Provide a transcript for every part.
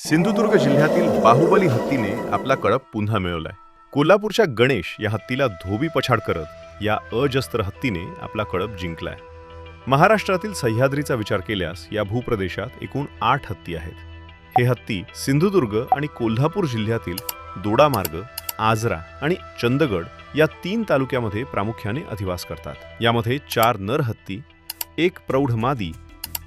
सिंधुदुर्ग जिल्ह्यातील बाहुबली हत्तीने आपला कळप पुन्हा मिळवलाय. कोल्हापूरच्या गणेश या हत्तीला धोबी पछाड करत या अजस्त्र हत्तीने आपला कळप जिंकलाय. महाराष्ट्रातील सह्याद्रीचा विचार केल्यास या भूप्रदेशात एकूण 8 हत्ती आहेत. हे हत्ती सिंधुदुर्ग आणि कोल्हापूर जिल्ह्यातील दोडामार्ग, आजरा आणि चंदगड या 3 तालुक्यामध्ये प्रामुख्याने अधिवास करतात. यामध्ये 4 नर हत्ती, 1 प्रौढ मादी,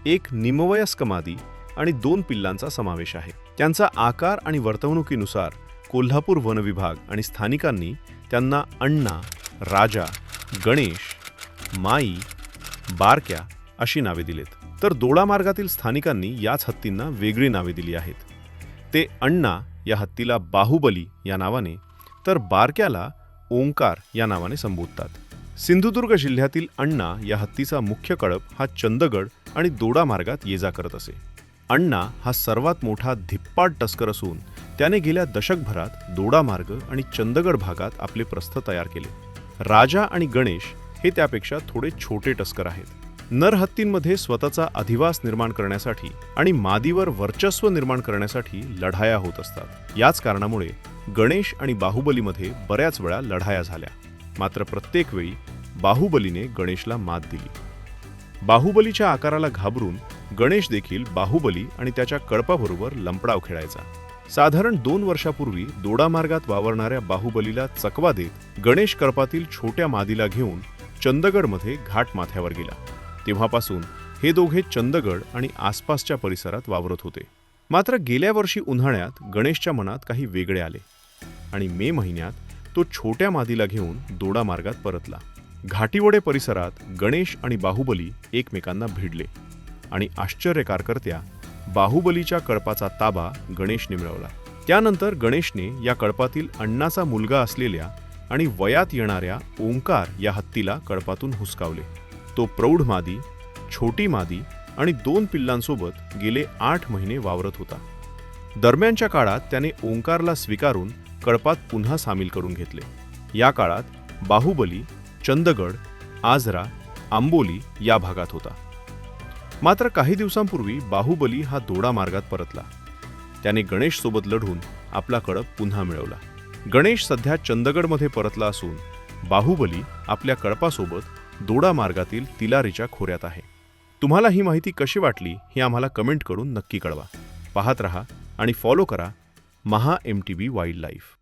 1 निमवयस्क मादी आणि 2 पिल्लांचा समावेश आहे. त्यांचा आकार आणि वर्तवणुकीनुसार कोल्हापूर वन विभाग आणि स्थानिकांनी त्यांना अण्णा, राजा, गणेश, माई, बारक्या अशी नावे दिलेत. तर दोडामार्गातील स्थानिकांनी याच हत्तींना वेगळी नावे दिली आहेत. ते अण्णा या हत्तीला बाहुबली या नावाने, तर बारक्याला ओंकार या नावाने संबोधतात. सिंधुदुर्ग जिल्ह्यातील अण्णा या हत्तीचा मुख्य कळप हा चंदगड आणि दोडामार्गात ये जा करत असे. अण्णा हा सर्वात मोठा धिप्पाड टस्कर असून त्याने गेल्या दशकभरात दोडामार्ग आणि चंदगड भागात आपले प्रस्थ तयार केले. राजा आणि गणेश हे त्यापेक्षा थोडे छोटे टस्कर आहेत. नर हत्तींमध्ये स्वतःचा अधिवास निर्माण करण्यासाठी आणि मादीवर वर्चस्व निर्माण करण्यासाठी लढाया होत असतात. याच कारणामुळे गणेश आणि बाहुबलीमध्ये बऱ्याच वेळा लढाया झाल्या. मात्र प्रत्येक वेळी बाहुबलीने गणेशला मात दिली. बाहुबलीच्या आकाराला घाबरून गणेश देखील बाहुबली आणि त्याच्या कळपाबरोबर लंपडाव खेळायचा. साधारण 2 वर्षापूर्वी दोडामार्गात वावरणाऱ्या बाहुबलीला चकवा देत गणेश कळपातील छोट्या मादीला घेऊन चंदगडमध्ये घाट माथ्यावर गेला. तेव्हापासून हे दोघे चंदगड आणि आसपासच्या परिसरात वावरत होते. मात्र गेल्या वर्षी उन्हाळ्यात गणेशच्या मनात काही वेगळे आले आणि मे महिन्यात तो छोट्या मादीला घेऊन दोडामार्गात परतला. घाटिवडे परिसरात गणेश आणि बाहुबली एकमेकांना भिडले आणि आश्चर्यकारकर्त्या बाहुबलीच्या कळपाचा ताबा गणेशने मिळवला. त्यानंतर गणेशने या कळपातील अण्णाचा मुलगा असलेल्या आणि वयात येणाऱ्या ओंकार या हत्तीला कळपातून हुसकावले. तो प्रौढ मादी, छोटी मादी आणि 2 पिल्लांसोबत गेले 8 महिने वावरत होता. दरम्यानच्या काळात त्याने ओंकारला स्वीकारून कळपात पुन्हा सामील करून घेतले. या काळात बाहुबली चंदगड, आजरा, आंबोली या भागात होता. मात्र काही दिवसांपूर्वी बाहुबली हा दोडामार्गात परतला. त्याने गणेश सोबत लढून आपला कळप पुन्हा मिळवला. गणेश सध्या चंदगडमध्ये परतला असून बाहुबली आपल्या कळपासोबत दोडामार्गातील तिलारीच्या खोऱ्यात आहे. तुम्हाला ही माहिती कशी वाटली हे आम्हाला कमेंट करून नक्की कळवा. पाहत रहा आणि फॉलो करा महा MTV वाईल्ड लाईफ.